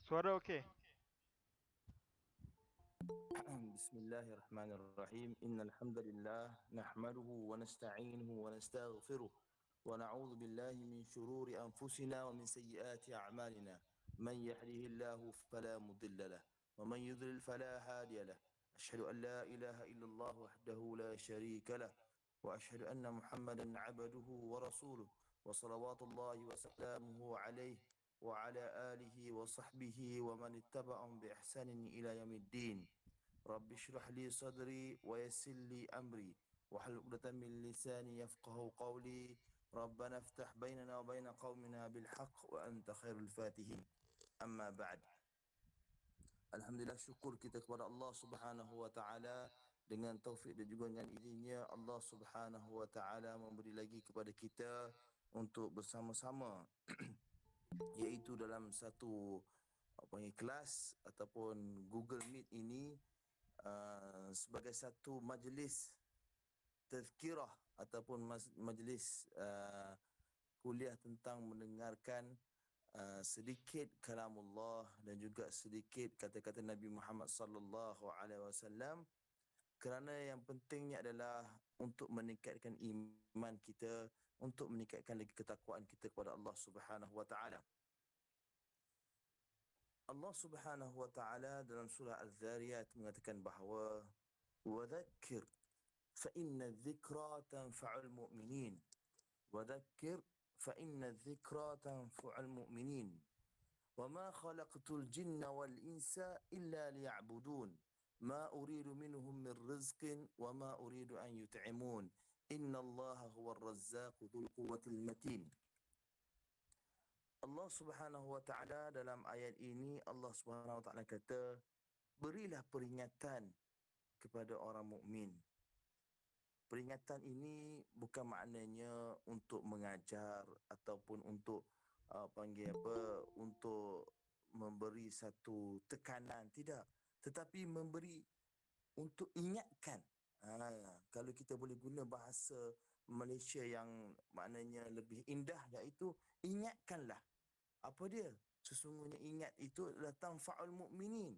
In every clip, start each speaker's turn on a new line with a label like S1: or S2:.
S1: Suara okey.
S2: بسم الله الرحمن الرحيم إن الحمد لله نحمده ونستعينه ونستغفره ونعوذ بالله من شرور أنفسنا ومن سيئات أعمالنا من يهده الله فلا مضل له ومن يضلل فلا هادي له أشهد أن لا إله إلا الله وحده لا شريك له وأشهد أن محمدا عبده ورسوله وصلوات الله وسلامه عليه وعلى آله وصحبه ومن اتبعهم بإحسان إلى يوم الدين رب اشرح لي صدري ويسر لي أمري واحلل عقدة من لساني يفقه قولي ربنا افتح بيننا وبين قومنا بالحق وأنت خير الفاتحين أما بعد. Alhamdulillah, syukur kita kepada Allah Subhanahu wa taala, dengan taufik dan juga dengan izinnya Allah Subhanahu wa taala memberi lagi kepada kita untuk bersama-sama iaitu dalam satu kelas ataupun Google Meet ini sebagai satu majlis tazkirah ataupun majlis kuliah tentang mendengarkan sedikit kalamullah dan juga sedikit kata-kata Nabi Muhammad sallallahu alaihi wasallam, kerana yang pentingnya adalah untuk meningkatkan iman kita, untuk meningkatkan lagi ketakwaan kita kepada Allah Subhanahu wa taala. Allah Subhanahu wa taala dalam surah Az-Zariyat mengatakan bahawa وذكر فإن الذكرى تنفع المؤمنين وذكر فإن الذكرى تنفع المؤمنين وما خلقت الجن والإنس إلا ليعبدون ما أريد منهم من رزق وما أريد أن يطعمون إن الله هو الرزاق ذو القوة المتين. Allah Subhanahu wa taala dalam ayat ini, Allah Subhanahu wa taala kata, berilah peringatan kepada orang mukmin. Peringatan ini bukan maknanya untuk mengajar ataupun untuk untuk memberi satu tekanan, tidak, tetapi memberi untuk ingatkan. Kalau kita boleh guna bahasa Malaysia yang maknanya lebih indah, iaitu ingatkanlah. Apa dia? Sesungguhnya ingat itu adalah tanfa'ul mu'minin.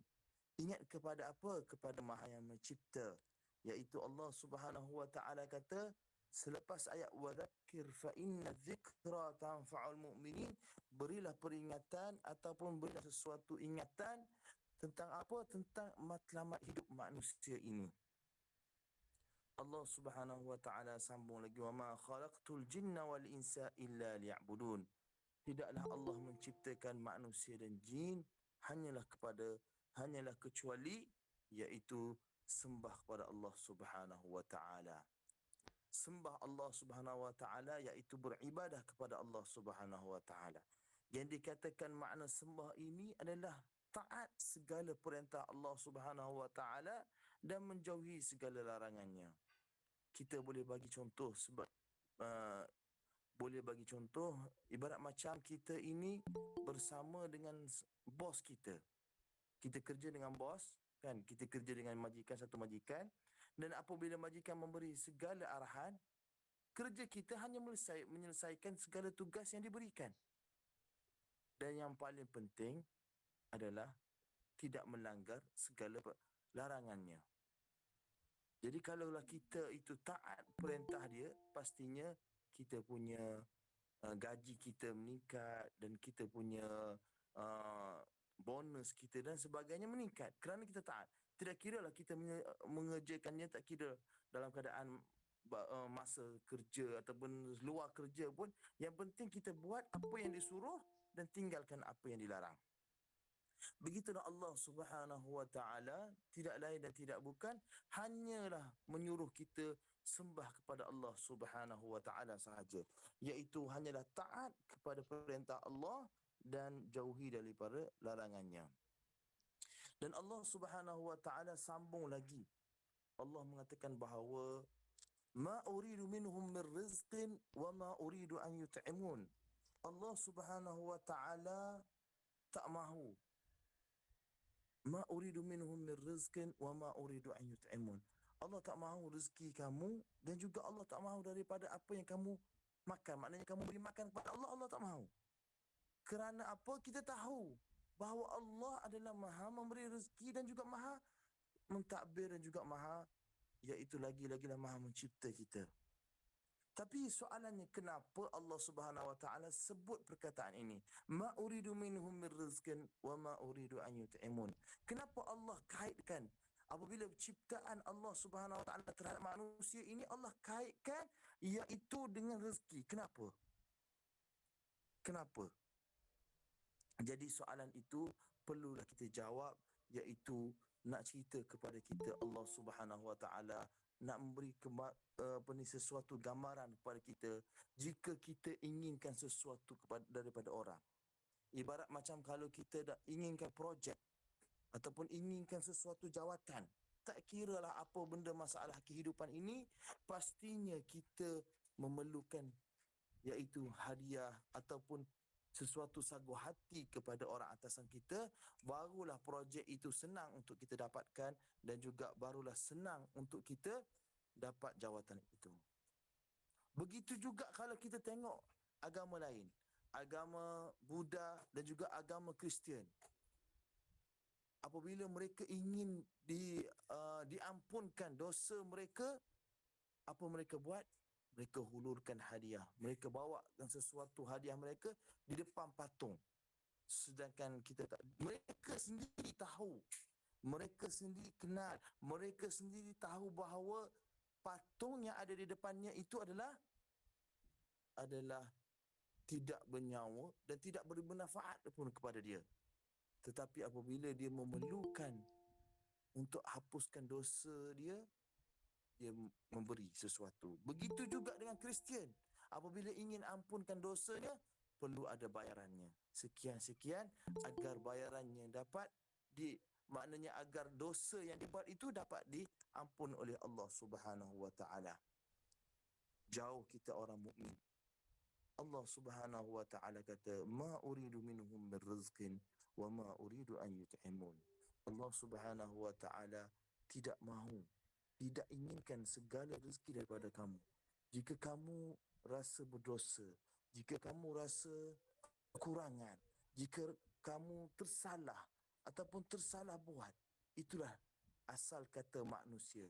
S2: Ingat kepada apa? Kepada Maha yang mencipta, iaitu Allah Subhanahu wa taala kata selepas ayat wadzakir fa inna dzikra tanfa'ul mu'minin, berilah peringatan ataupun berilah sesuatu ingatan tentang apa? Tentang matlamat hidup manusia ini. Allah Subhanahu wa taala sambung lagi, wa ma khalaqtul jinna wal insa illa liya'budun. Tidaklah Allah menciptakan manusia dan jin hanyalah kecuali iaitu sembah kepada Allah Subhanahu wa taala. Sembah Allah Subhanahu wa taala iaitu beribadah kepada Allah Subhanahu wa taala. Yang dikatakan makna sembah ini adalah taat segala perintah Allah Subhanahu wa taala dan menjauhi segala larangannya. Kita boleh bagi contoh ibarat macam kita ini bersama dengan bos kita. Kita kerja dengan bos, kan? Kita kerja dengan satu majikan, dan apabila majikan memberi segala arahan, kerja kita hanya menyelesaikan segala tugas yang diberikan. Dan yang paling penting adalah tidak melanggar segala larangannya. Jadi kalaulah kita itu taat perintah dia, pastinya kita punya gaji kita meningkat dan kita punya bonus kita dan sebagainya meningkat kerana kita taat. Tidak kira lah kita mengerjakannya, tak kira dalam keadaan masa kerja ataupun luar kerja pun, yang penting kita buat apa yang disuruh dan tinggalkan apa yang dilarang. Begitulah Allah Subhanahu wa taala, tidak lain dan tidak bukan hanyalah menyuruh kita sembah kepada Allah Subhanahu wa taala sahaja, iaitu hanyalah taat kepada perintah Allah dan jauhi daripada larangannya. Dan Allah Subhanahu wa taala sambung lagi. Allah mengatakan bahawa ma uridu minhum min rizqin wa ma uridu an yut'imun. Allah Subhanahu wa taala tak mahu, ma uridu minhum min rizqin wa ma uridu an yut'imun. Allah tak mahu rezeki kamu dan juga Allah tak mahu daripada apa yang kamu makan. Maknanya kamu beri makan kepada Allah, Allah tak mahu. Kerana apa? Kita tahu bahawa Allah adalah Maha memberi rezeki dan juga Maha mentadbir dan juga Maha, iaitu lagi-lagilah Maha mencipta kita. Tapi soalannya, kenapa Allah Subhanahu Wa Taala sebut perkataan ini? Ma uridu minhum min rizqin wa ma uridu an yut'imun. Kenapa Allah kaitkan apabila ciptaan Allah Subhanahu Wa Taala terhadap manusia ini, Allah kaitkan iaitu dengan rezeki? Kenapa? Kenapa? Jadi soalan itu perlulah kita jawab, iaitu nak cerita kepada kita Allah Subhanahu Wa Taala nak memberi sesuatu gambaran kepada kita jika kita inginkan sesuatu daripada orang. Ibarat macam kalau kita dah inginkan projek ataupun inginkan sesuatu jawatan, tak kiralah apa benda masalah kehidupan ini, pastinya kita memerlukan iaitu hadiah ataupun sesuatu sagu hati kepada orang atasan kita, barulah projek itu senang untuk kita dapatkan dan juga barulah senang untuk kita dapat jawatan itu. Begitu juga kalau kita tengok agama lain, agama Buddha dan juga agama Kristian. Apabila mereka ingin diampunkan dosa mereka, apa mereka buat? Mereka hulurkan hadiah. Mereka bawakan sesuatu hadiah mereka di depan patung. Sedangkan kita tak, mereka sendiri tahu, mereka sendiri kenal, mereka sendiri tahu bahawa patung yang ada di depannya itu adalah tidak bernyawa dan tidak beri manfaat pun kepada dia. Tetapi apabila dia memerlukan untuk hapuskan dosa dia, dia memberi sesuatu. Begitu juga dengan Kristian. Apabila ingin ampunkan dosanya, perlu ada bayarannya. Sekian-sekian agar bayarannya dapat maknanya agar dosa yang dibuat itu dapat diampun oleh Allah Subhanahu Wa Taala. Jauh kita orang mukmin. Allah Subhanahu Wa Taala kata, "Ma uridu minhum min rizqin wa ma uridu an yut'imun." Allah Subhanahu Wa Taala tidak mahu, tidak inginkan segala rezeki daripada kamu. Jika kamu rasa berdosa, jika kamu rasa kekurangan, jika kamu tersalah ataupun tersalah buat, itulah asal kata manusia.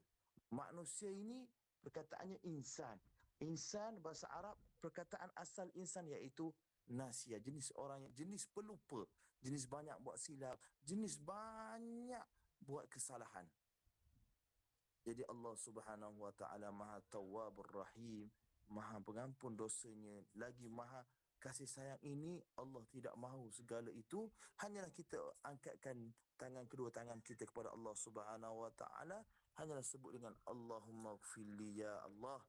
S2: Manusia ini perkataannya insan. Insan bahasa Arab, perkataan asal insan iaitu nasia, jenis orang yang jenis pelupa, jenis banyak buat silap, jenis banyak buat kesalahan. Jadi Allah Subhanahu Wa Taala Maha Tawwabur Rahim, Maha pengampun dosanya, lagi Maha kasih sayang ini. Allah tidak mahu segala itu, hanyalah kita angkatkan kedua tangan kita kepada Allah Subhanahu Wa Taala, hanyalah sebut dengan Allahumma gfirli ya Allah.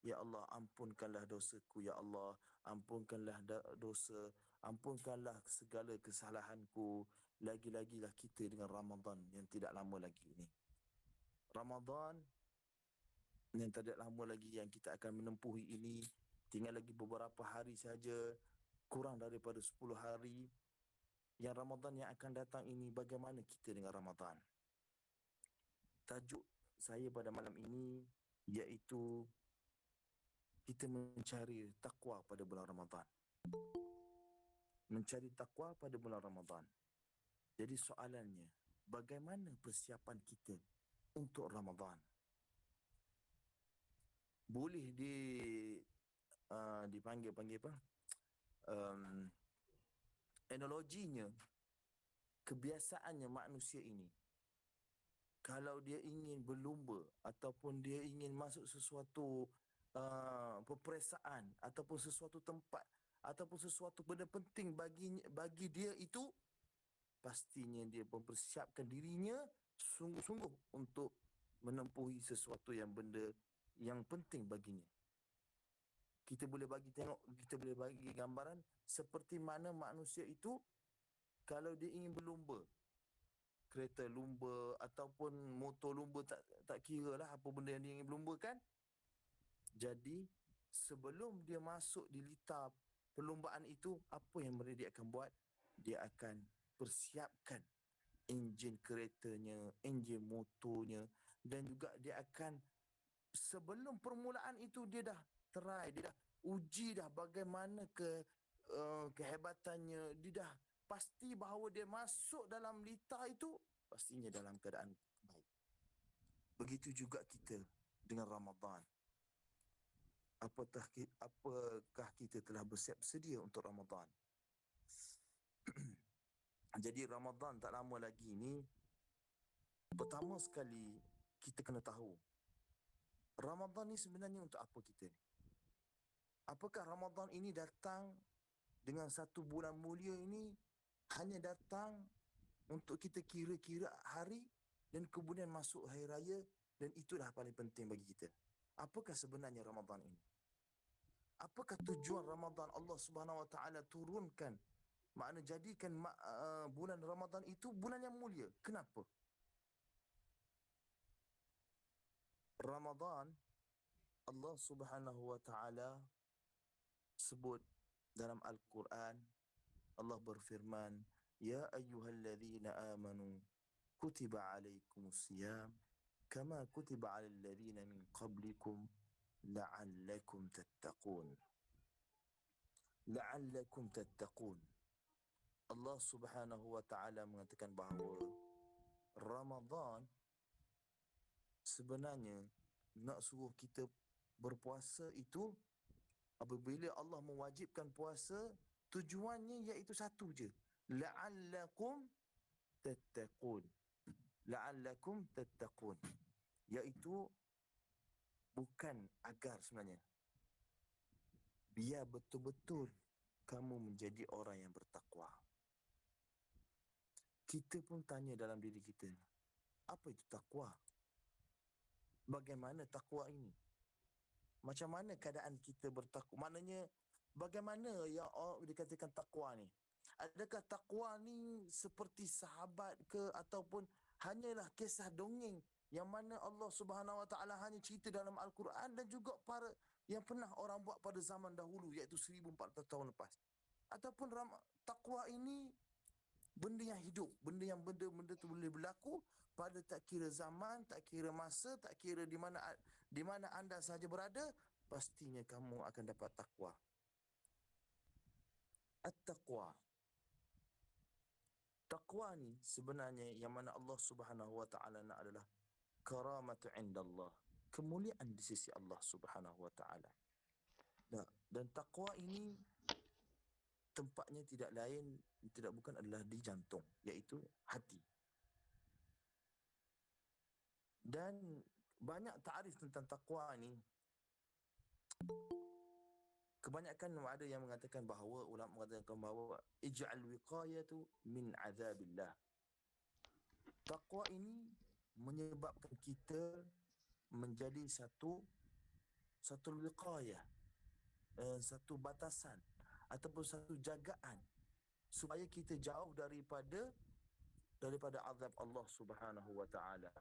S2: Ya Allah, ampunkanlah dosaku ya Allah, ampunkanlah dosa, ampunkanlah segala kesalahanku. Lagi-lagilah kita dengan Ramadan yang tidak lama lagi ini. Ramadan yang tidak lama lagi yang kita akan menempuhi ini, tinggal lagi beberapa hari saja, kurang daripada 10 hari. Yang Ramadan yang akan datang ini, bagaimana kita dengan Ramadan? Tajuk saya pada malam ini iaitu kita mencari takwa pada bulan Ramadan. Mencari takwa pada bulan Ramadan. Jadi soalannya, bagaimana persiapan kita untuk Ramadan? Boleh dipanggil apa? Analoginya, kebiasaannya manusia ini, kalau dia ingin berlumba ataupun dia ingin masuk sesuatu peperiksaan ataupun sesuatu tempat ataupun sesuatu benda penting bagi dia itu, pastinya dia mempersiapkan dirinya sungguh-sungguh untuk menempuhi sesuatu yang benda yang penting baginya. Kita boleh bagi gambaran seperti mana manusia itu kalau dia ingin berlumba, kereta lumba ataupun motor lumba, tak kira lah apa benda yang dia ingin berlumbakan. Jadi sebelum dia masuk di litar perlumbaan itu, apa yang dia akan buat? Dia akan persiapkan enjin keretanya, enjin motornya, dan juga dia akan, sebelum permulaan itu dia dah try, dia dah uji dah bagaimana kehebatannya, dia dah pasti bahawa dia masuk dalam litar itu, pastinya dalam keadaan baik. Begitu juga kita dengan Ramadan. Apakah kita telah bersiap sedia untuk Ramadan? Jadi Ramadan tak lama lagi ni, pertama sekali kita kena tahu, Ramadan ni sebenarnya untuk apa kita ni? Apakah Ramadan ini datang dengan satu bulan mulia ini hanya datang untuk kita kira-kira hari dan kemudian masuk hari raya, dan itulah paling penting bagi kita? Apakah sebenarnya Ramadan ini? Apakah tujuan Ramadan Allah Subhanahu Wa Taala turunkan, makna jadikan bulan Ramadan itu bulan yang mulia? Kenapa? Ramadan, Allah Subhanahu Wa Taala sebut dalam Al-Quran, Allah berfirman, Ya ayyuhalladzina amanu kutiba alaikumus siyam kama kutiba alal ladzina min qablikum la'allakum tattaqun. La'allakum tattaqun. Allah Subhanahu Wa Taala mengatakan bahawa Ramadan sebenarnya nak suruh kita berpuasa itu, apabila Allah mewajibkan puasa, tujuannya iaitu satu je, la'allakum tattaqun. La'allakum tattaqun, iaitu bukan agar, sebenarnya biar betul-betul kamu menjadi orang yang bertakwa. Kita pun tanya dalam diri kita, apa itu takwa? Bagaimana takwa ini? Macam mana keadaan kita bertakwa? Maknanya bagaimana yang dikatakan takwa ni? Adakah takwa ni seperti sahabat ke, ataupun hanyalah kisah dongeng yang mana Allah Subhanahu Wa Taala hanya cerita dalam Al-Quran dan juga para yang pernah orang buat pada zaman dahulu, iaitu 1400 tahun lepas? Ataupun takwa ini benda yang hidup, benda tu boleh berlaku pada tak kira zaman, tak kira masa, tak kira di mana anda sahaja berada, pastinya kamu akan dapat takwa. At-taqwa. Takwa ni sebenarnya yang mana Allah Subhanahu Wa Taala nak adalah karamatu indallah, kemuliaan di sisi Allah Subhanahu Wa Taala. Dan takwa ini tempatnya tidak bukan adalah di jantung, iaitu hati. Dan banyak ta'arif tentang takwa ni, kebanyakan ada yang mengatakan bahawa, ulama mengatakan bahawa ij'al wiqayatu min azabillah. Takwa ini menyebabkan kita menjadi satu wiqayah, satu batasan ataupun satu jagaan supaya kita jauh daripada azab Allah Subhanahu Wa Taala,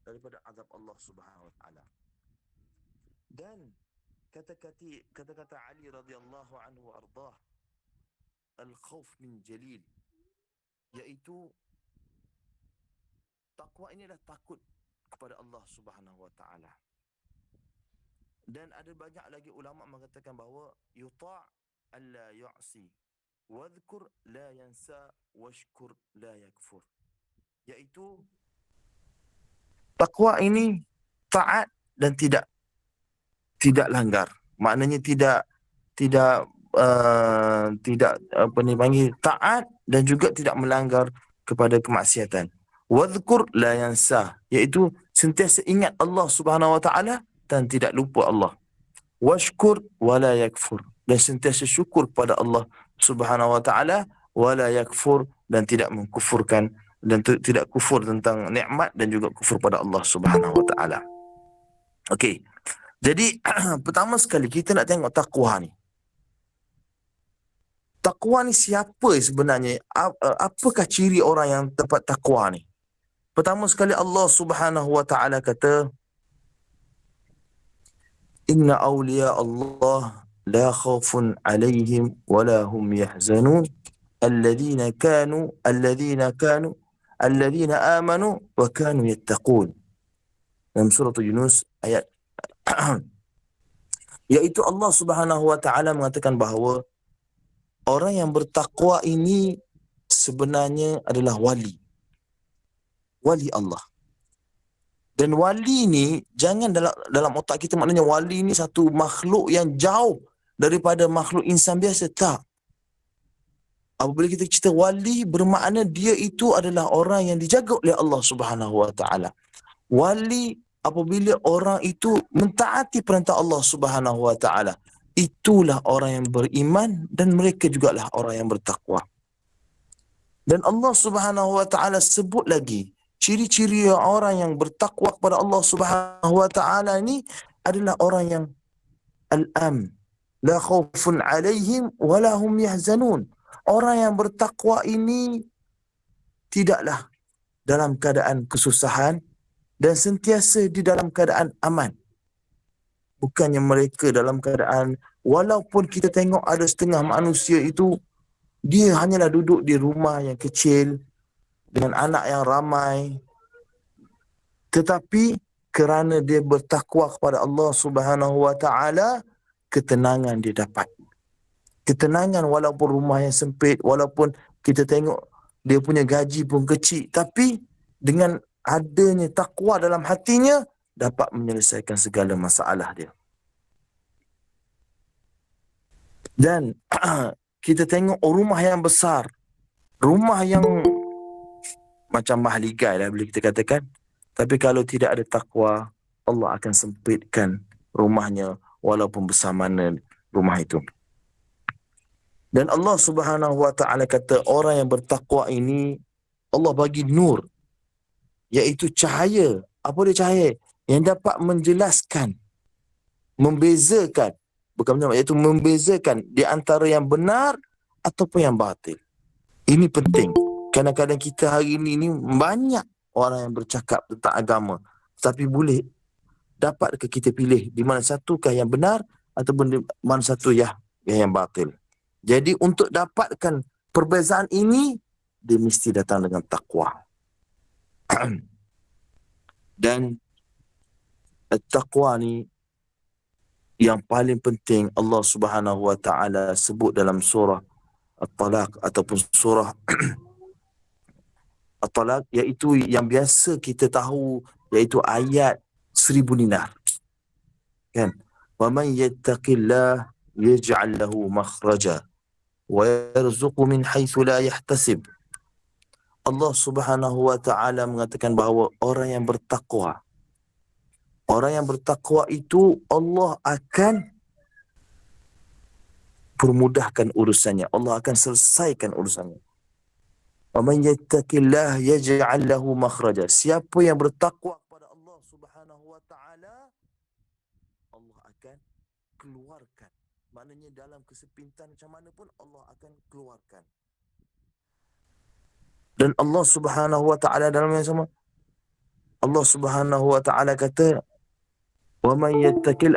S2: daripada azab Allah Subhanahu Wa Taala. Dan kata-kata Ali radhiyallahu anhu ardah, al-khauf min jalil, iaitu takwa ini adalah takut kepada Allah Subhanahu Wa Taala. Dan ada banyak lagi ulama mengatakan bahawa yuta' alla yu'si, wadhkur la yansa, washkur la yakfur, iaitu takwa ini taat dan tidak langgar. Maknanya tidak apa ni panggil, taat dan juga tidak melanggar kepada kemaksiatan. Wadhkur la yansa, iaitu sentiasa ingat Allah Subhanahu Wa Taala dan tidak lupa Allah. Washkur wala yakfur, dan sentiasa syukur kepada Allah Subhanahu Wa Taala, wala yakfur, dan tidak mengkufurkan, dan tidak kufur tentang nikmat dan juga kufur pada Allah Subhanahu Wa Taala. Okey. Jadi pertama sekali kita nak tengok takwa ni. Takwa ni siapa sebenarnya? Apakah ciri orang yang dapat takwa ni? Pertama sekali Allah Subhanahu Wa Taala kata, Inna awliya Allah la khawfun alaihim wa la hum yahzanun alladhina amanu wa kanu yattaqun. Dalam surah Yunus ayat iaitu Allah Subhanahu Wa Taala mengatakan bahawa orang yang bertakwa ini sebenarnya adalah wali. Wali Allah. Dan wali ni, jangan dalam otak kita maknanya wali ni satu makhluk yang jauh daripada makhluk insan biasa. Tak. Apabila kita cerita wali, bermakna dia itu adalah orang yang dijaga oleh Allah Subhanahu Wa Taala. Wali apabila orang itu mentaati perintah Allah Subhanahu Wa Taala, itulah orang yang beriman dan mereka jugalah orang yang bertakwa. Dan Allah Subhanahu Wa Taala sebut lagi ciri-ciri orang yang bertakwa kepada Allah Subhanahu Wa Taala ini adalah orang yang al-am, la khaufun alaihim wa la hum yahzanun. Orang yang bertakwa ini tidaklah dalam keadaan kesusahan dan sentiasa di dalam keadaan aman. Bukannya mereka dalam keadaan, walaupun kita tengok ada setengah manusia itu, dia hanyalah duduk di rumah yang kecil dengan anak yang ramai, tetapi kerana dia bertakwa kepada Allah Subhanahu Wa Taala, ketenangan dia dapat. Ketenangan walaupun rumah yang sempit, walaupun kita tengok dia punya gaji pun kecil, tapi dengan adanya takwa dalam hatinya dapat menyelesaikan segala masalah dia. Dan kita tengok rumah yang besar, rumah yang macam mahligai lah boleh kita katakan, tapi kalau tidak ada takwa, Allah akan sempitkan rumahnya walaupun besar mana rumah itu. Dan Allah Subhanahu Wa Taala kata orang yang bertakwa ini Allah bagi nur, iaitu cahaya. Apa dia cahaya? Yang dapat menjelaskan, membezakan, iaitu membezakan di antara yang benar ataupun yang batil. Ini penting. Kadang-kadang kita hari ini banyak orang yang bercakap tentang agama, tapi boleh dapatkah kita pilih di mana satukah yang benar ataupun di mana satu yang batil. Jadi untuk dapatkan perbezaan ini, dia mesti datang dengan takwa. Dan takwa ni yang paling penting Allah Subhanahu Wa Taala sebut dalam surah At-Talaq ataupun surah At-Talaq, iaitu yang biasa kita tahu, iaitu ayat 1000 dinar. Kan? Wa man yattaqillah yaj'al lahu makhraja wa yarzuqhu min haitsu la yahtasib. Allah Subhanahu Wa Taala mengatakan bahawa orang yang bertakwa, orang yang bertakwa itu Allah akan permudahkan urusannya. Allah akan selesaikan urusannya. Wa man yattaqillah yaj'al lahu makhraja. Siapa yang bertakwa kepada Allah Subhanahu Wa Taala, Allah akan keluarkan. Maknanya dalam kesempatan macam mana pun Allah akan keluarkan. Dan Allah Subhanahu Wa Taala dalam yang sama, Allah Subhanahu Wa Taala kata, wa man yattaqil,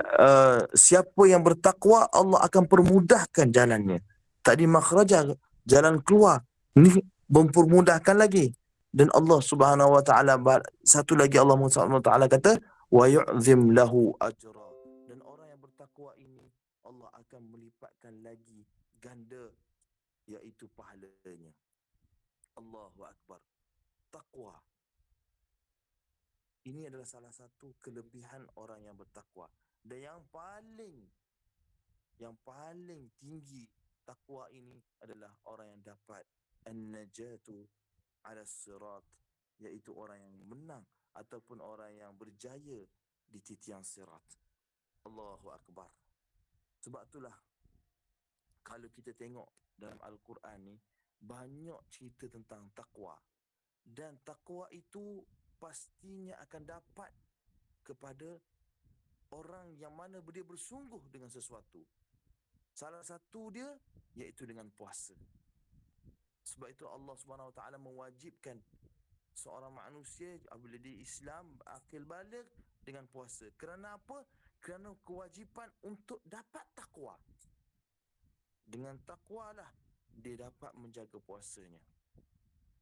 S2: siapa yang bertakwa Allah akan permudahkan jalannya. Tadi makhraja, jalan keluar, ni mempermudahkan lagi. Dan Allah Subhanahu Wa Taala satu lagi, Allah Subhanahu Wa Taala kata wa yu'zim lahu ajra. Dan orang yang bertakwa ini Allah akan melipatkan lagi ganda, iaitu pahalanya. Allahu Akbar. Takwa ini adalah salah satu kelebihan orang yang bertakwa. Dan yang paling tinggi takwa ini adalah orang yang dapat an-najatu ala sirat, iaitu orang yang menang ataupun orang yang berjaya di titian sirat. Allahu Akbar. Sebab itulah kalau kita tengok dalam Al-Quran ni, banyak cerita tentang takwa. Dan takwa itu pastinya akan dapat kepada orang yang mana dia bersungguh dengan sesuatu. Salah satu dia iaitu dengan puasa. Sebab itu Allah Subhanahu Wa Taala mewajibkan seorang manusia apabila dia Islam akil baligh dengan puasa. Kerana apa? Kerana kewajipan untuk dapat takwa. Dengan takwa lah dia dapat menjaga puasanya.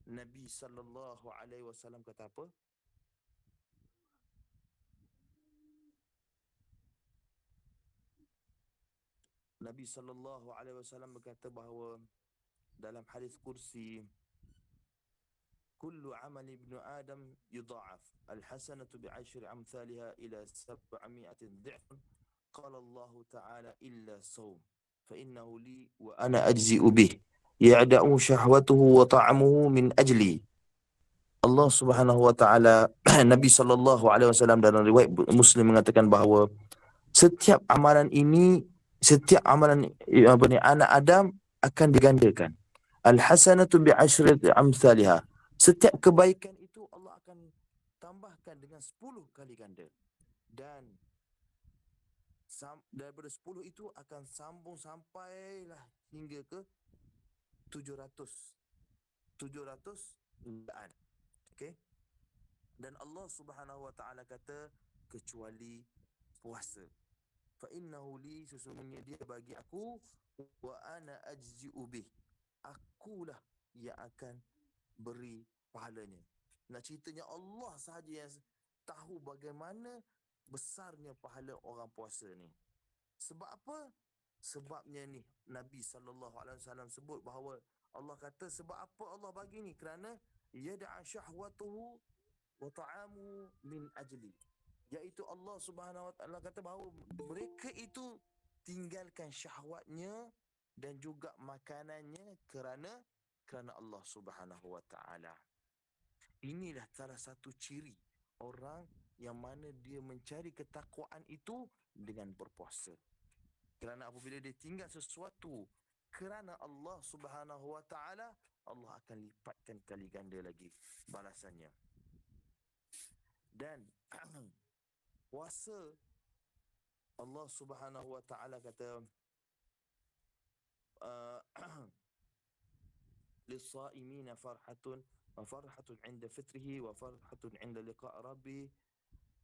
S2: Nabi sallallahu alaihi wasallam kata apa? Nabi sallallahu alaihi wasallam berkata bahawa dalam hadis kursi, kullu amali ibnu Adam yudha'af al-hasanatu bi'ashri amthaliha ila 700 dhi'fun qala Allah ta'ala illa saum fa innahu li wa ana ajzi'u bih ya'da'u syahwatuhu wa ta'amuhu min ajli. Allah Subhanahu wa taala Nabi sallallahu alaihi wasallam dalam riwayat Muslim mengatakan bahawa setiap amalan ini, setiap amalan apa ni, anak Adam akan digandakan. Al-hasanatu bi'ashrati amsalha. Setiap kebaikan itu Allah akan tambahkan dengan 10 kali ganda. Dan daripada 10 itu akan sambung sampailah hingga ke 700. 700 bulan. Okey. Dan Allah Subhanahu wa taala kata kecuali puasa. Fa innahu li, sesungguhnya dia bagi aku, wa ana ajzi'u bih. Akulah yang akan beri pahalanya. Nak ceritanya Allah sahaja yang tahu bagaimana besarnya pahala orang puasa ni. Sebab apa? Sebabnya ni Nabi sallallahu alaihi wasallam sebut bahawa Allah kata sebab apa Allah bagi ni? Kerana yada'a syahwatuhu wa ta'amu min ajli. Iaitu Allah Subhanahu wa taala kata bahawa mereka itu tinggalkan syahwatnya dan juga makanannya kerana Allah Subhanahu wa taala. Inilah salah satu ciri orang yang mana dia mencari ketakwaan itu dengan berpuasa. Kerana apabila dia tinggal sesuatu kerana Allah Subhanahu wa taala, Allah akan lipatkan kali ganda lagi balasannya. Dan puasa, Allah Subhanahu wa taala kata lis-saimina farhatun wa farhatun 'inda fitrihi wa farhatun 'inda liqa' rabbi.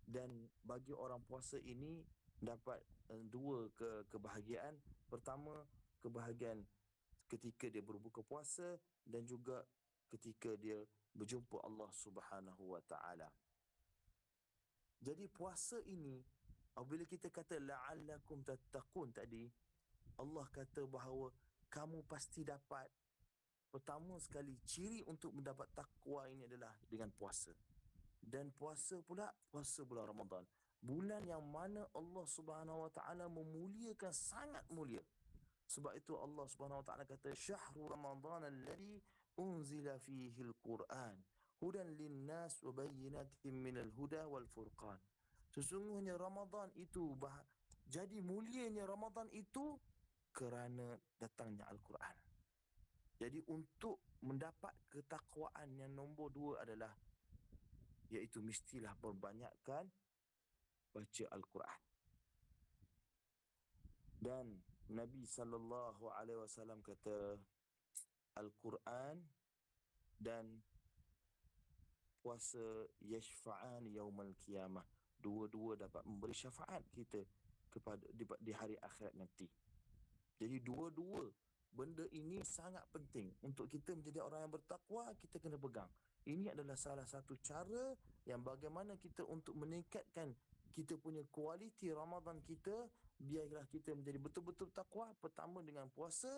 S2: Dan bagi orang puasa ini dapat dua kebahagiaan. Pertama, kebahagiaan ketika dia berbuka puasa dan juga ketika dia berjumpa Allah Subhanahu wa taala. Jadi puasa ini, apabila kita kata la'allakum tattaqun tadi, Allah kata bahawa kamu pasti dapat. Pertama sekali, ciri untuk mendapat takwa ini adalah dengan puasa. Dan puasa bulan Ramadan. Bulan yang mana Allah Subhanahu wa taala memuliakan, sangat mulia. Sebab itu Allah Subhanahu wa taala kata syahrul ramadan alladhi unzila fihi al-Quran hudan lin-nas wa bayyinatin minal huda wal furqan. Sesungguhnya Ramadan itu jadi mulianya Ramadan itu kerana datangnya Al-Quran. Jadi untuk mendapat ketakwaan yang nombor 2 adalah iaitu mestilah perbanyakkan baca Al-Quran. Dan Nabi sallallahu alaihi wasallam kata Al-Quran dan puasa yashfa'an yaumal qiyamah. Dua-dua dapat memberi syafaat kita kepada di hari akhirat nanti. Jadi dua-dua benda ini sangat penting untuk kita menjadi orang yang bertakwa. Kita kena pegang. Ini adalah salah satu cara yang bagaimana kita untuk meningkatkan kita punya kualiti Ramadan kita. Biarlah kita menjadi betul-betul takwa. Pertama dengan puasa,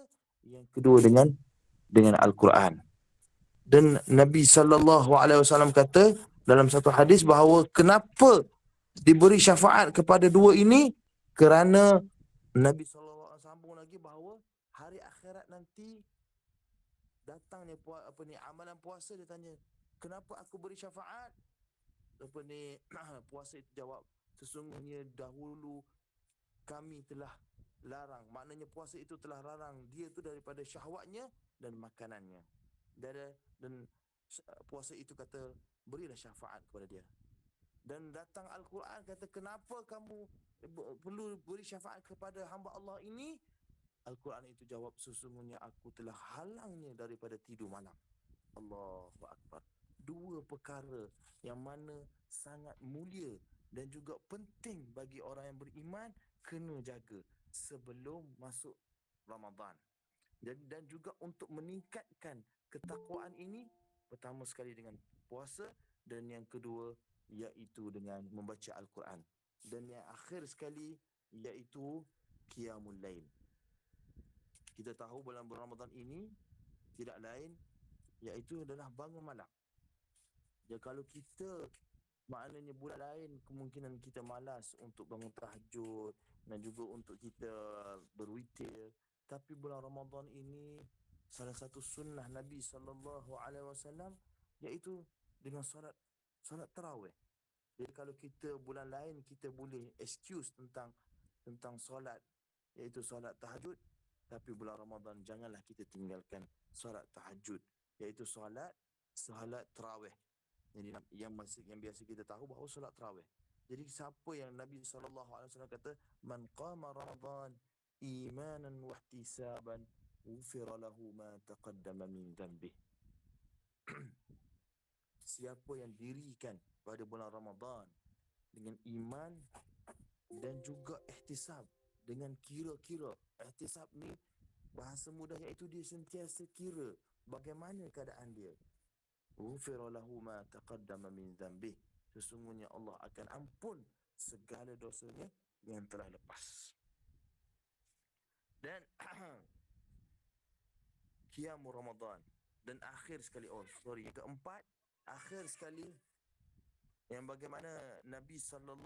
S2: yang kedua dengan Al-Quran. Dan Nabi sallallahu alaihi wasallam kata dalam satu hadis bahawa kenapa diberi syafaat kepada dua ini? Kerana Nabi sallallahu alaihi wasallam sambung lagi bahawa hari akhirat nanti datangnya amalan puasa, dia tanya, kenapa aku beri syafaat? Puasa itu jawab, sesungguhnya dahulu kami telah larang. Maknanya puasa itu telah larang dia tu daripada syahwatnya dan makanannya. Dan puasa itu kata berilah syafaat kepada dia. Dan datang Al-Quran kata kenapa kamu perlu beri syafaat kepada hamba Allah ini? Al-Quran itu jawab, sesungguhnya aku telah halangnya daripada tidur malam. Allahu Akbar. Dua perkara yang mana sangat mulia dan juga penting bagi orang yang beriman kena jaga sebelum masuk Ramadan. Dan juga untuk meningkatkan ketakwaan ini, pertama sekali dengan puasa, dan yang kedua iaitu dengan membaca Al-Quran. Dan yang akhir sekali iaitu Qiyamul Lail. Kita tahu bulan Ramadan ini tidak lain iaitu adalah bangun malam. Ya kalau kita maknanya bulan lain kemungkinan kita malas untuk bangun tahajud dan juga untuk kita berwitir. Tapi bulan Ramadan ini salah satu sunnah Nabi SAW iaitu dengan solat tarawih. Jadi kalau kita bulan lain kita boleh excuse tentang solat iaitu solat tahajud, tapi bulan Ramadan janganlah kita tinggalkan solat tahajud iaitu solat tarawih. Jadi yang biasa kita tahu bahawa solat tarawih. Jadi siapa yang Nabi SAW kata man qama Ramadan imanan wa ihtisaban ghufira lahu ma taqaddama min dhanbih. Siapa yang dirikan pada bulan Ramadan dengan iman dan juga ihtisab, dengan kira-kira. Ihtisab ni bahasa mudahnya itu dia sentiasa kira bagaimana keadaan dia. Ghufira lahu ma taqaddama min dhanbih. Sesungguhnya Allah akan ampun segala dosanya yang telah lepas. Dan Qiyamul Ramadan. Dan akhir sekali, yang keempat, akhir sekali yang bagaimana Nabi SAW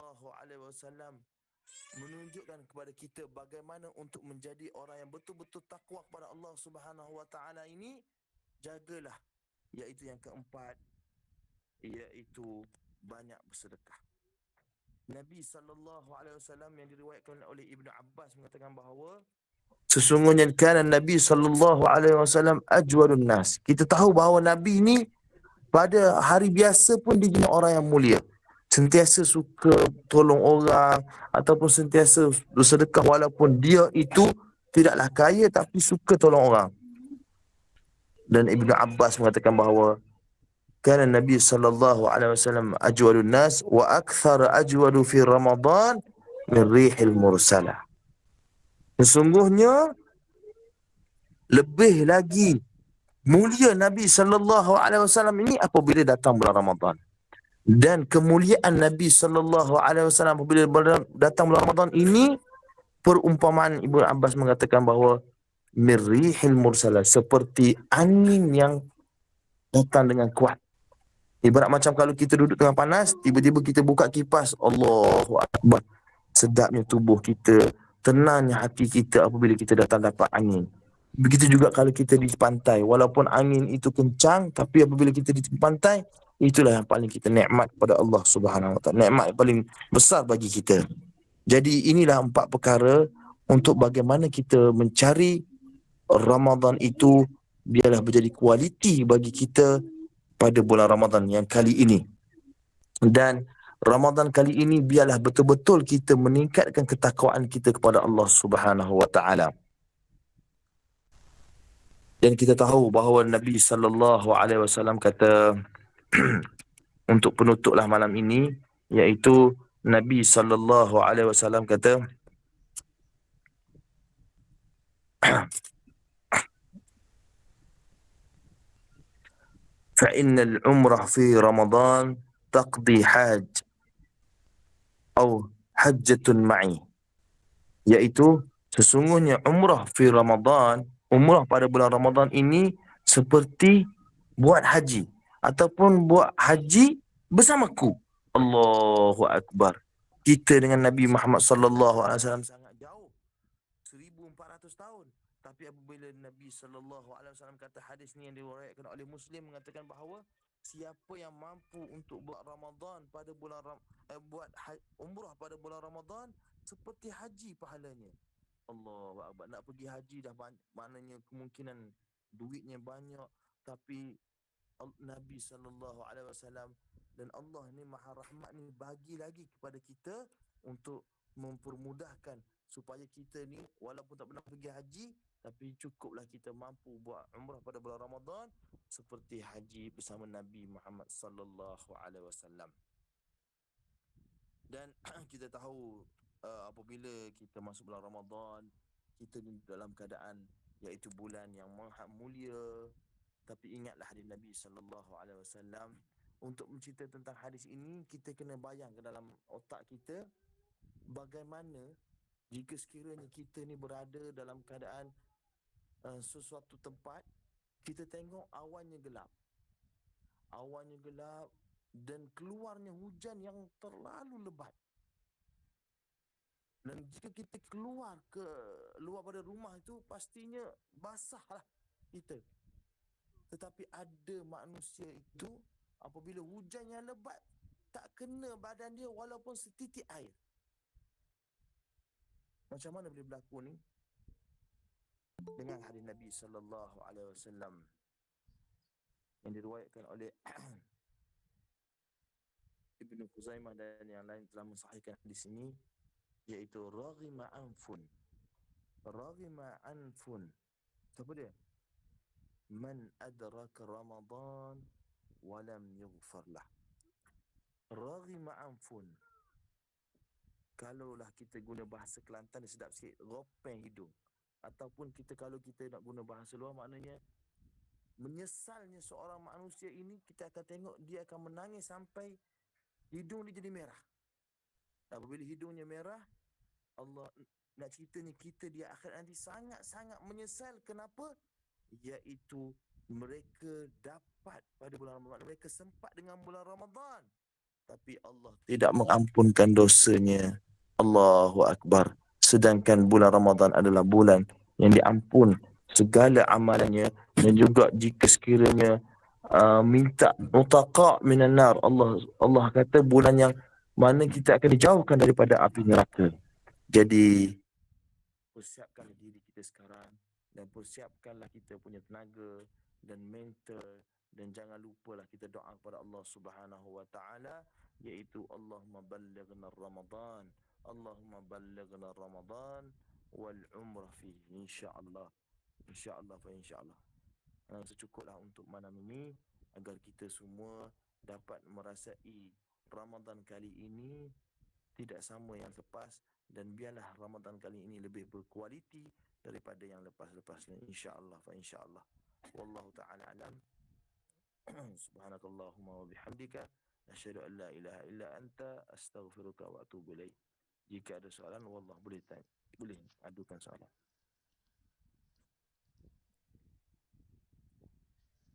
S2: menunjukkan kepada kita bagaimana untuk menjadi orang yang betul-betul takwa kepada Allah Subhanahu Wa Taala ini. Jagalah, iaitu yang keempat, iaitu banyak bersedekah. Nabi SAW yang diriwayatkan oleh Ibnu Abbas mengatakan bahawa sesungguhnya kana Nabi SAW ajwadun nas. Kita tahu bahawa Nabi ini pada hari biasa pun dia jenis orang yang mulia. Sentiasa suka tolong orang ataupun sentiasa bersedekah walaupun dia itu tidaklah kaya tapi suka tolong orang. Dan Ibnu Abbas mengatakan bahawa kana Nabi SAW ajwadun nas wa akthar ajwadu fi Ramadan min rihil mursalah. Sesungguhnya lebih lagi mulia Nabi SAW ini apabila datang bulan Ramadan. Dan kemuliaan Nabi SAW apabila datang bulan Ramadan ini, perumpamaan Ibnu Abbas mengatakan bahawa mirrihil mursalah, seperti angin yang datang dengan kuat. Ibarat macam kalau kita duduk tengah panas, tiba-tiba kita buka kipas, Allahu Akbar. Sedapnya tubuh kita, tenangnya hati kita apabila kita datang dapat angin. Begitu juga kalau kita di pantai, walaupun angin itu kencang, tapi apabila kita di pantai, itulah yang paling kita nikmat pada Allah Subhanahu Wa Taala. Nikmat yang paling besar bagi kita. Jadi inilah 4 perkara untuk bagaimana kita mencari Ramadan itu biarlah menjadi kualiti bagi kita pada bulan Ramadan yang kali ini. Dan Ramadan kali ini biarlah betul-betul kita meningkatkan ketakwaan kita kepada Allah Subhanahu Wa Taala. Dan kita tahu bahawa Nabi SAW kata untuk penutuplah malam ini, iaitu Nabi SAW kata فَإِنَّ الْعُمْرَةَ فِي رَمَضَانَ تَقْضِي حَاجٍ أَوْ حَجَّةٌ مَعِي. Iaitu sesungguhnya umrah fi Ramadan, umrah pada bulan Ramadan ini seperti buat haji ataupun buat haji bersamaku. Allahu Akbar. Kita dengan Nabi Muhammad SAW sangat jauh, 1400 tahun. Tapi apabila Nabi SAW kata, hadis ni yang diriwayatkan oleh Muslim, mengatakan bahawa siapa yang mampu untuk buat Ramadan pada bulan umrah pada bulan Ramadan, seperti haji pahalanya. Allahu Akbar. Nak pergi haji dah maknanya kemungkinan duitnya banyak, tapi Nabi SAW dan Allah ni Maha Rahmat ni bagi lagi kepada kita untuk mempermudahkan supaya kita ni walaupun tak pernah pergi haji, tapi cukuplah kita mampu buat umrah pada bulan Ramadan seperti haji bersama Nabi Muhammad SAW. Dan kita tahu apabila kita masuk bulan Ramadan, kita ni dalam keadaan iaitu bulan yang maha mulia. Tapi ingatlah hadis Nabi SAW. Untuk mencerita tentang hadis ini, kita kena bayang ke dalam otak kita bagaimana jika sekiranya kita ni berada dalam keadaan sesuatu tempat, kita tengok awannya gelap. Awannya gelap, dan keluarnya hujan yang terlalu lebat. Dan jika kita keluar ke luar pada rumah itu, pastinya basahlah kita. Tetapi ada manusia itu, apabila hujan yang lebat tak kena badan dia walaupun setitik air. Macam mana boleh berlaku ni? Dengan hadis Nabi sallallahu alaihi wasallam yang diriwayatkan oleh Ibnu Khuzaimah dan yang lain telah mensahihkan hadis ini, iaitu raghima anfun. Raghima anfun. Siapa dia? Man adraka Ramadan wa lam yughfar lah. Raghima anfun. Kalaulah kita guna bahasa Kelantan dia sedap sikit, ropeng hidung. Ataupun kalau kita nak guna bahasa luar, maknanya menyesalnya seorang manusia ini, kita akan tengok dia akan menangis sampai hidung dia jadi merah. Apabila hidungnya merah, Allah nak ceritanya kita di akhirat nanti sangat-sangat menyesal. Kenapa? Iaitu mereka dapat pada bulan Ramadan, mereka sempat dengan bulan Ramadan, tapi Allah tidak mengampunkan dosanya. Allahu Akbar. Sedangkan bulan Ramadan adalah bulan yang diampun segala amalannya, dan juga jika sekiranya minta mutaqa minan nar, Allah kata bulan yang mana kita akan dijauhkan daripada api neraka. Jadi persiapkanlah diri kita sekarang, dan persiapkanlah kita punya tenaga dan mental, dan jangan lupalah kita doa kepada Allah Subhanahu wa taala, iaitu Allahumma ballighna Ramadan, Allahumma ballighna Ramadan wal umrah fihi, insyaallah. Insyaallah fa insyaallah. Secukuplah untuk malam ini, agar kita semua dapat merasai Ramadan kali ini tidak sama yang lepas, dan biarlah Ramadan kali ini lebih berkualiti daripada yang lepas-lepasnya, insyaallah fa insyaallah. Wallahu taala alam. Subhanakallahumma wa bihamdika asyhadu an la ilaha illa anta astaghfiruka wa atubu ilaik. Jika ada soalan, wallah boleh tanya, boleh adukan soalan.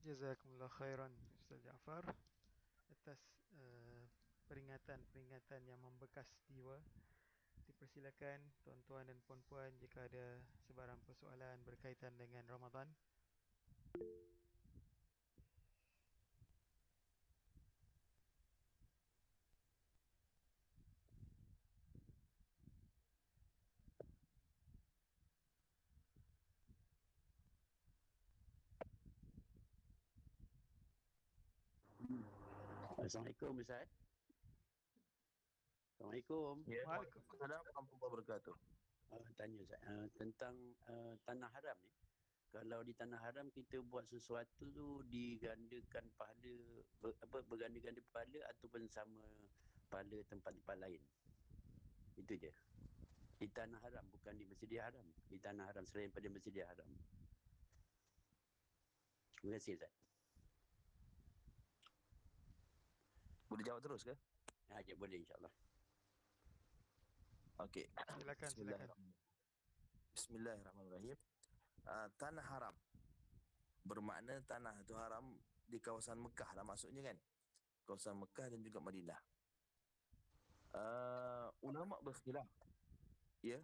S1: Jazakumullah khairan Ustaz Jaafar atas peringatan-peringatan yang membekas jiwa. Dipersilakan tuan-tuan dan puan-puan jika ada sebarang persoalan berkaitan dengan Ramadan.
S3: Assalamualaikum Ustaz. Assalamualaikum.
S2: Ya,
S1: Waalaikumsalam.
S2: Waalaikumsalam warahmatullahi wabarakatuh.
S3: Tanya Ustaz, tentang tanah haram ni. Kalau di tanah haram kita buat sesuatu tu digandakan pahala, berganda-ganda pahala ataupun sama pahala tempat-tempat lain. Itu je. Di tanah haram, bukan di Masjidil Haram. Di tanah haram selain pada Masjidil Haram. Terima kasih Ustaz.
S2: Boleh jawab terus ke?
S3: Ya, boleh insyaAllah.
S2: Okey.
S1: Silakan.
S2: Bismillahirrahmanirrahim. Tanah haram bermakna tanah itu haram di kawasan Mekah lah maksudnya kan. Kawasan Mekah dan juga Madinah. Ulama berkhilaf. Ya.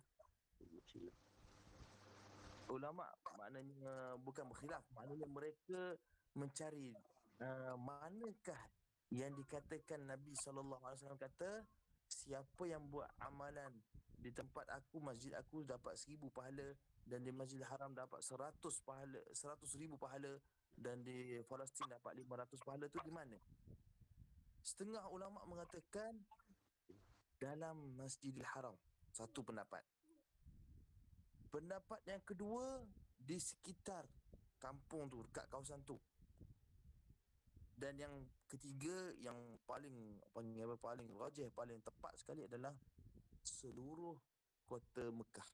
S2: Ulama maknanya bukan berkhilaf, maknanya mereka mencari manakah yang dikatakan Nabi SAW kata, siapa yang buat amalan di tempat aku, masjid aku, dapat 1000 pahala, dan di Masjidil Haram dapat 100 pahala, 100,000 pahala, dan di Palestin dapat 500 pahala, tu di mana? Setengah ulama mengatakan dalam Masjidil Haram. Satu pendapat. Pendapat yang kedua, di sekitar kampung tu, dekat kawasan tu. Dan yang ketiga, yang paling rajih, paling tepat sekali adalah seluruh kota Mekah.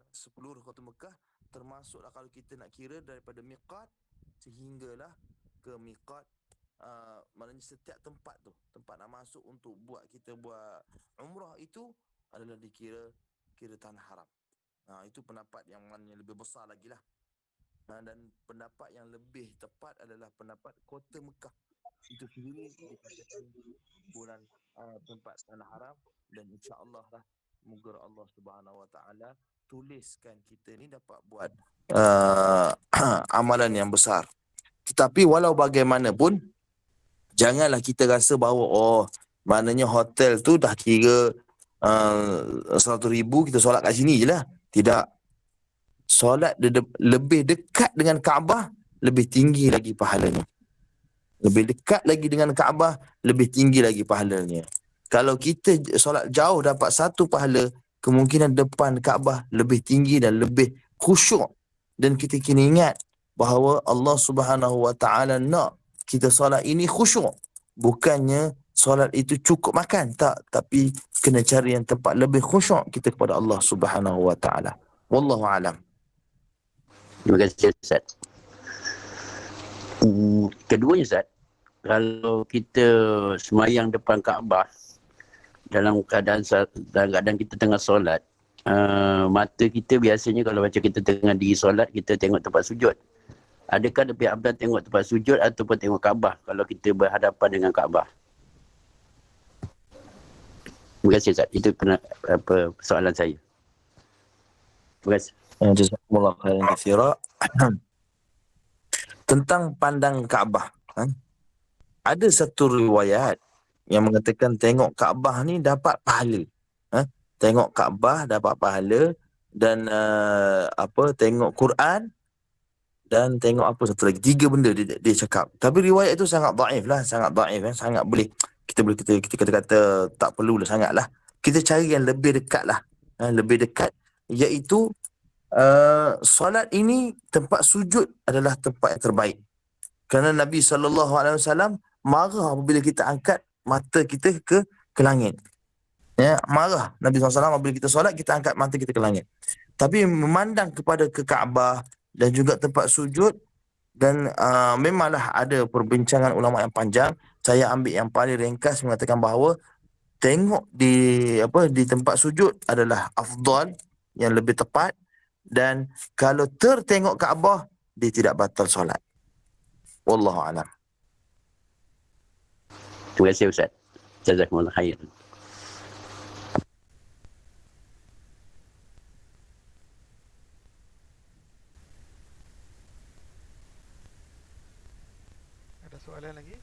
S2: Seluruh kota Mekah, termasuklah kalau kita nak kira daripada miqat sehinggalah ke miqat, maknanya setiap tempat tu, tempat nak masuk untuk kita buat umrah itu adalah dikira tanah haram. Itu pendapat yang mana lebih besar lagi lah. Dan pendapat yang lebih tepat adalah pendapat kota Mekah. itu sendiri dikatakan bulan tempat tanah haram, dan insya-Allah lah moga Allah Subhanahu Wa Taala tuliskan kita ni dapat buat uh, amalan yang besar. Tetapi walau bagaimanapun, janganlah kita rasa bahawa maknanya hotel tu dah kira 100,000 kita solat kat sini je lah. Tidak. Solat lebih dekat dengan Kaabah, lebih tinggi lagi pahalanya. Lebih dekat lagi dengan Kaabah, lebih tinggi lagi pahalanya. Kalau kita solat jauh dapat satu pahala, kemungkinan depan Kaabah lebih tinggi dan lebih khusyuk. Dan kita kena ingat bahawa Allah Subhanahu Wa Taala nak kita solat ini khusyuk. Bukannya solat itu cukup makan, tak, tapi kena cari yang tempat lebih khusyuk kita kepada Allah Subhanahu Wa Taala. Wallahu alam.
S3: Terima kasih Ustaz. Keduanya Ustaz, kalau kita semayang depan Kaabah dalam keadaan kita tengah solat, mata kita biasanya kalau macam kita tengah di solat, kita tengok tempat sujud. Adakah lebih afdal tengok tempat sujud ataupun tengok Kaabah kalau kita berhadapan dengan Kaabah? Terima kasih Ustaz. Itu soalan saya. Terima kasih.
S2: Jazakumullah khairan katsira. Tentang pandang Kaabah, ada satu riwayat yang mengatakan tengok Kaabah ni dapat pahala. Tengok Kaabah dapat pahala, dan tengok Quran, dan tengok apa satu lagi, 3 benda dia cakap. Tapi riwayat itu sangat dhaif lah, sangat boleh kita kata tak perlulah sangatlah. Kita cari yang lebih dekat lah. Lebih dekat, iaitu solat ini tempat sujud adalah tempat yang terbaik. Kerana Nabi SAW marah apabila kita angkat mata kita ke langit. Ya, marah Nabi SAW apabila kita solat, kita angkat mata kita ke langit. Tapi memandang kepada ke Kaabah dan juga tempat sujud, dan memanglah ada perbincangan ulama yang panjang. Saya ambil yang paling ringkas, mengatakan bahawa tengok di tempat sujud adalah afdal, yang lebih tepat. Dan kalau tertengok Kaabah, dia tidak batal solat. Wallahu a'lam.
S3: Terima kasih Ustaz. Jazakumullah khairan.
S1: Ada soalan lagi?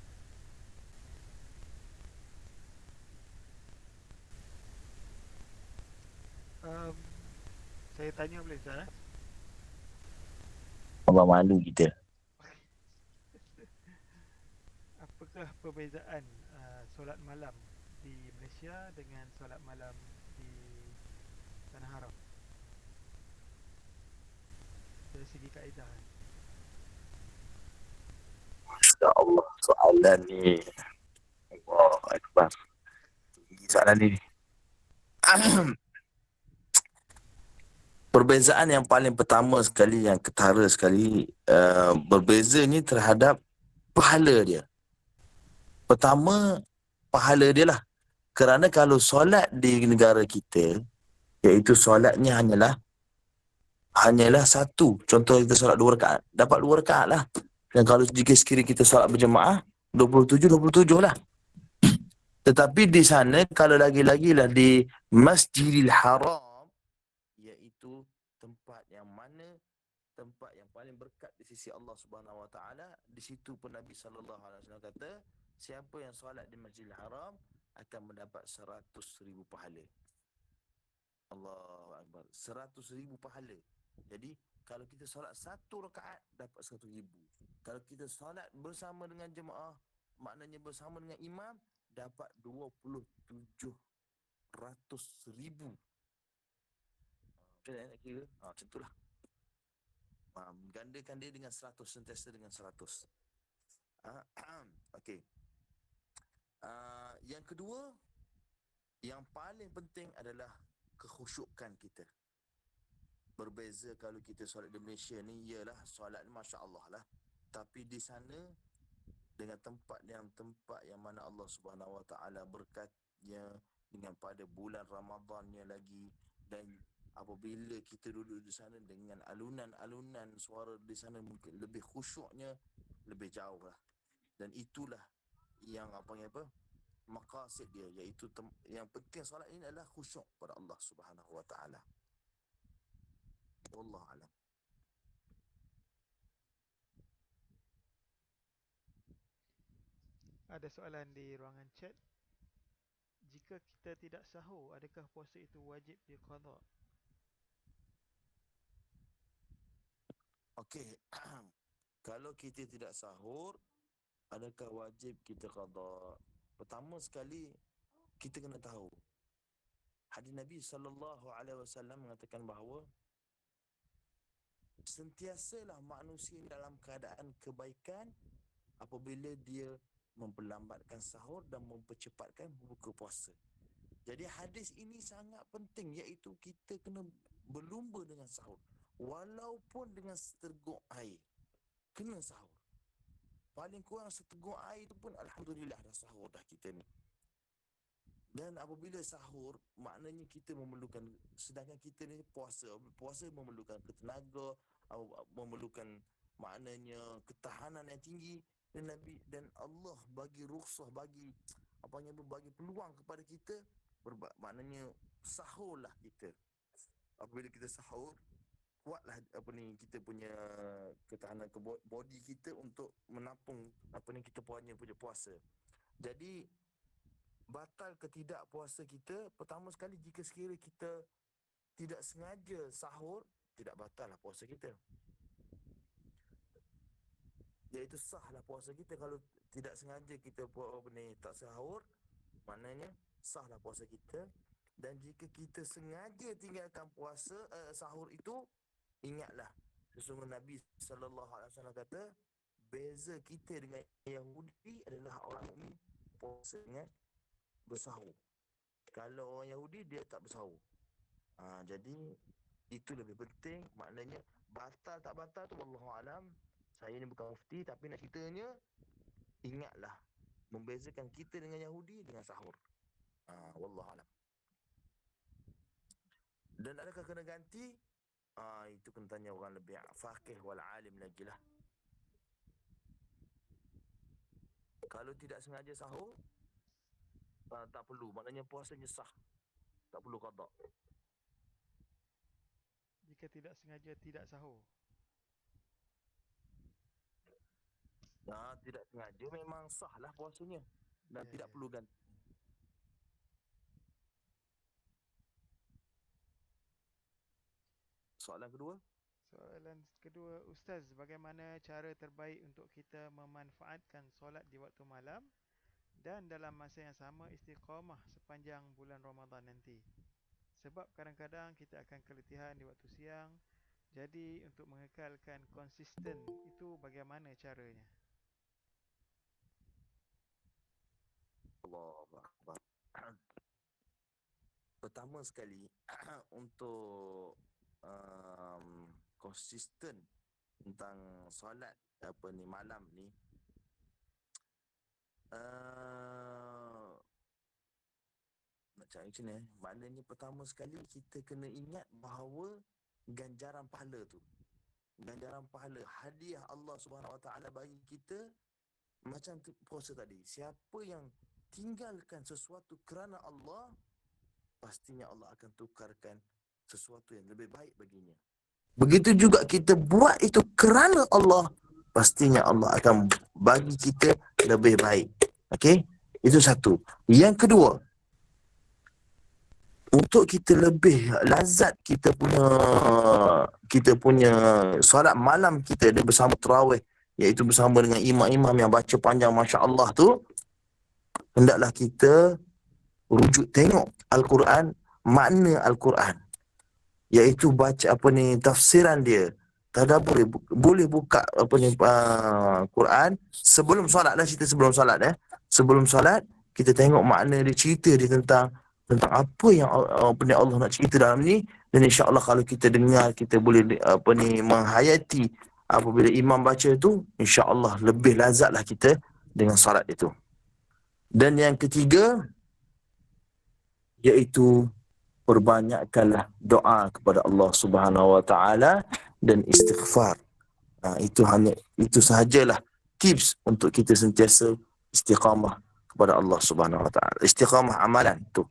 S1: Saya tanya boleh Ustaz?
S2: Allah malu kita.
S1: Apakah perbezaan solat malam di Malaysia dengan solat malam di Tanah Haram dari segi kaedah?
S2: Masya Allah, soalan ni. Allah Akbar. Soalan ni. Perbezaan yang paling pertama sekali, yang ketara sekali, berbezanya terhadap pahala dia. Pertama, pahala dia lah. Kerana kalau solat di negara kita, iaitu solatnya hanyalah satu. Contoh kita solat 2 rakaat, dapat 2 rakaat lah. Dan kalau jika sekiranya kita solat berjemaah, 27 lah. Tetapi di sana, kalau lagi-lagi lah di Masjidil Haram, iaitu tempat yang paling berkat di sisi Allah Subhanahu Wa Taala. Di situ pun Nabi sallallahu alaihi wasallam kata, siapa yang solat di Masjidil Haram akan mendapat 100,000 pahala. Allahu Akbar. 100,000 pahala. Jadi kalau kita solat 1 rakaat dapat 100,000. Kalau kita solat bersama dengan jemaah, maknanya bersama dengan imam, dapat 27,000. Macam mana nak kira? Macam itulah. Gandakan dia dengan 100, sentiasa dengan 100. Okey. Yang kedua, yang paling penting adalah kekhusyukan kita. Berbeza kalau kita solat di Malaysia ni, ialah solat ni Masya Allah lah. Tapi di sana, dengan tempat yang mana Allah Subhanahu Wa Taala berkatnya, dengan pada bulan Ramadannya lagi, dan apabila kita duduk di sana dengan alunan suara di sana, mungkin lebih khusyuknya lebih jauh lah. Dan itulah yang maqasid dia, iaitu yang penting solat ini adalah khusyuk pada Allah Subhanahu wa taala. Wallahu alam.
S1: Ada soalan di ruangan chat. Jika kita tidak sahur, adakah puasa itu wajib diqada?
S2: Okey. Kalau kita tidak sahur, adakah wajib kita qada? Pertama sekali, kita kena tahu hadis Nabi SAW mengatakan bahawa sentiasalah manusia dalam keadaan kebaikan apabila dia memperlambatkan sahur dan mempercepatkan buka puasa. Jadi hadis ini sangat penting, iaitu kita kena berlumba dengan sahur. Walaupun dengan seteguk air, kena sahur. Paling kurang seteguk air itu pun alhamdulillah dah sahur dah kita ni. Dan apabila sahur, maknanya kita memerlukan, sedangkan kita ni puasa memerlukan ketenaga, memerlukan maknanya ketahanan yang tinggi, dan Nabi dan Allah bagi rukhsah, bagi peluang kepada kita, maknanya sahurlah kita. Apabila kita sahur, kuatlah kita punya ketahanan body kita untuk menampung kita punya puasa. Jadi batal ke tidak puasa kita, pertama sekali jika sekiranya kita tidak sengaja sahur, tidak batal lah puasa kita, iaitu sahlah puasa kita. Kalau tidak sengaja kita tak sahur, maknanya sahlah puasa kita. Dan jika kita sengaja tinggalkan sahur itu, ingatlah sesungguhnya Nabi SAW kata, beza kita dengan Yahudi adalah orang ini puasa dengan bersahur. Kalau orang Yahudi, dia tak bersahur. Jadi itu lebih penting. Maknanya batal tak batal tu wallahu alam. Saya ni bukan mufti, tapi nak ceritanya, ingatlah membezakan kita dengan Yahudi dengan sahur. Wallahu alam. Dan adakah kena ganti? Itu kena tanya orang lebih faqih wal alim lagi lah. Kalau tidak sengaja sahur, tak perlu, maknanya puasanya sah, tak perlu qada.
S1: Jika tidak sengaja tidak sahur,
S2: tidak sengaja memang sah lah puasanya dan tidak perlu ganti. Soalan kedua,
S1: Ustaz, bagaimana cara terbaik untuk kita memanfaatkan solat di waktu malam dan dalam masa yang sama istiqamah sepanjang bulan Ramadan nanti? Sebab kadang-kadang kita akan keletihan di waktu siang. Jadi untuk mengekalkan konsisten itu bagaimana caranya?
S2: Allahu Akbar. Pertama sekali, untuk konsisten tentang solat malam ni, nak cakap macam ni, maknanya pertama sekali kita kena ingat bahawa ganjaran pahala tu, ganjaran pahala, hadiah Allah Subhanahu Wa Taala bagi kita macam puasa tadi. Siapa yang tinggalkan sesuatu kerana Allah, pastinya Allah akan tukarkan sesuatu yang lebih baik baginya. Begitu juga kita buat itu kerana Allah, pastinya Allah akan bagi kita lebih baik. Okey? Itu satu. Yang kedua, untuk kita lebih lazat kita punya solat malam kita dia bersama tarawih, iaitu bersama dengan imam-imam yang baca panjang masya-Allah tu, hendaklah kita rujuk tengok Al-Quran, makna Al-Quran, iaitu baca tafsiran dia. Tadabbur, boleh buka Quran sebelum solat lah, cerita sebelum solat sebelum solat kita tengok makna dia, cerita dia tentang apa yang Allah nak cerita dalam ni. Dan insya-Allah kalau kita dengar, kita boleh menghayati apabila imam baca tu, insya-Allah lebih lazatlah kita dengan solat itu. Dan yang ketiga, iaitu perbanyakkanlah doa kepada Allah Subhanahu Wa Taala dan istighfar. Itu sahajalah tips untuk kita sentiasa istiqamah kepada Allah Subhanahu Wa Taala. Istiqamah amalan tu.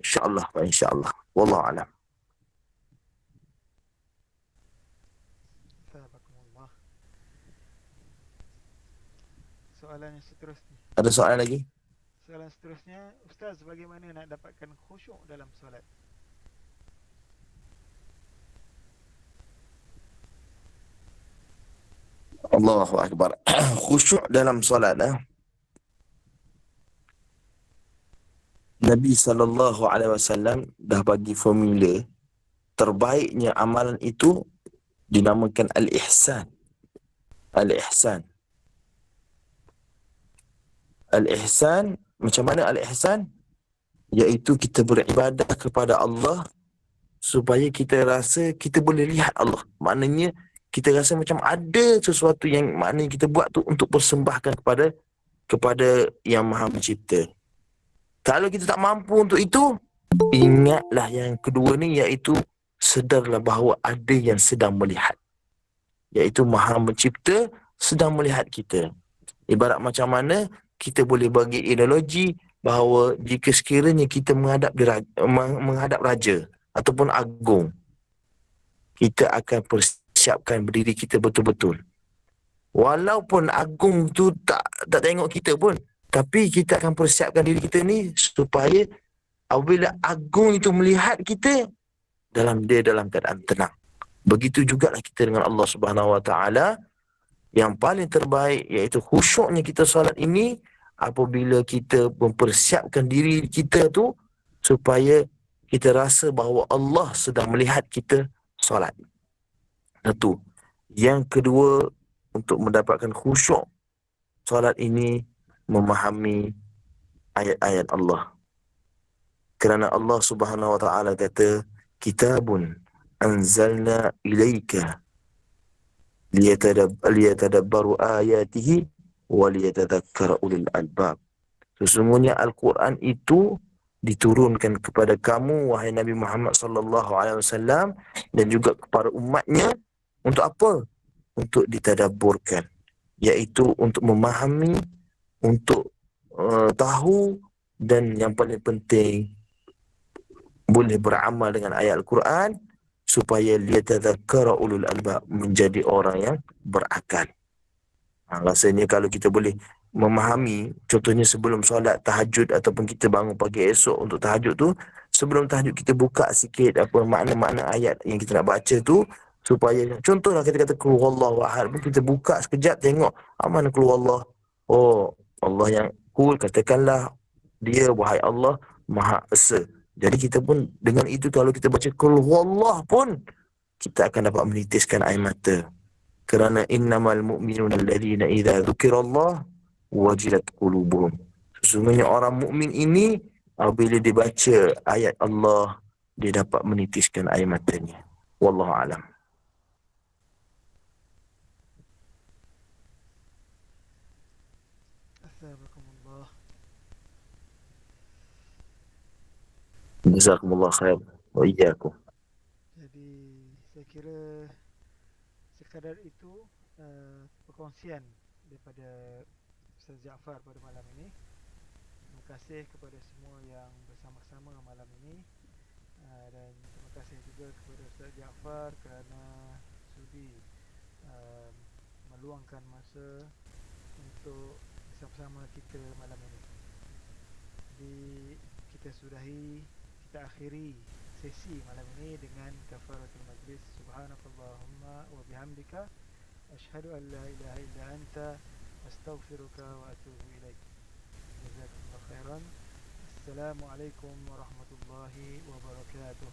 S2: InsyaAllah wa insyaAllah. Wallahu alam.
S1: Sahabakumullah. Soalan yang seterusnya.
S2: Ada soalan lagi?
S1: Soalan seterusnya, Ustaz, bagaimana nak dapatkan khusyuk dalam solat?
S2: Allahu Akbar. Khusyuk dalam solat. Nabi SAW dah bagi formula terbaiknya amalan itu dinamakan Al-Ihsan. Al-Ihsan. Al-Ihsan, macam mana Al-Ihsan? Iaitu kita beribadah kepada Allah supaya kita rasa kita boleh lihat Allah. Maknanya kita rasa macam ada sesuatu yang maknanya kita buat tu untuk persembahkan kepada Yang Maha Mencipta. Kalau kita tak mampu untuk itu, ingatlah yang kedua ni, iaitu sedarlah bahawa ada yang sedang melihat. Iaitu Maha Mencipta sedang melihat kita. Ibarat macam mana kita boleh bagi analogi bahawa jika sekiranya kita menghadap raja ataupun agung, kita akan persiapkan berdiri kita betul-betul. Walaupun agung tu tak tengok kita pun, tapi kita akan persiapkan diri kita ni supaya apabila agung itu melihat kita, dalam keadaan tenang. Begitu jugalah kita dengan Allah Subhanahu Wa Taala. Yang paling terbaik iaitu khusyuknya kita solat ini apabila kita mempersiapkan diri kita tu supaya kita rasa bahawa Allah sedang melihat kita solat. Satu. Yang kedua, untuk mendapatkan khusyuk solat ini, memahami ayat-ayat Allah. Kerana Allah Subhanahu Wa Taala kata, kitabun anzalna ilaika liyatadabbaru ayatihi wa liyatadhakkara ulul albab. Sesungguhnya Al-Quran itu diturunkan kepada kamu, wahai Nabi Muhammad sallallahu alaihi wasallam, dan juga kepada umatnya untuk apa? Untuk ditadabburkan, iaitu untuk memahami, untuk tahu, dan yang paling penting boleh beramal dengan ayat Al-Quran supaya liyatadhakkara ulul albab, menjadi orang yang berakal. Rasanya kalau kita boleh memahami, contohnya sebelum solat tahajud ataupun kita bangun pagi esok untuk tahajud tu, sebelum tahajud kita buka sikit apa makna-makna ayat yang kita nak baca tu, supaya contohlah kita kata qul huwallahu ahad pun, kita buka sekejap tengok mana qul huwallah. Oh, Allah yang qul, katakanlah dia, wahai Allah Maha Esa. Jadi kita pun dengan itu, kalau kita baca qul huwallah pun, kita akan dapat menitiskan air mata. Kerana innamal mu'minuna alladhina idza dzukirallah wajilat qulubuhum. Sesungguhnya orang mukmin ini apabila dibaca ayat Allah, dia dapat menitiskan air matanya. Wallahu alam.
S1: Sahabakumullah.
S2: Jazakumullah khair wa iyyakum.
S1: Jadi saya kira sekadar itu perkongsian daripada Ustaz Jaafar pada malam ini. Terima kasih kepada semua yang bersama-sama malam ini, dan terima kasih juga kepada Ustaz Jaafar kerana sudi meluangkan masa untuk bersama-sama kita malam ini. Jadi kita akhiri sesi malam ini dengan kafaratul majlis. Subhanakallahumma wa bihamdika asyhadu an la ilaha illa anta astaghfiruka wa atubu ilaik. Jazakumullah khairan. Assalamualaikum warahmatullahi wabarakatuh.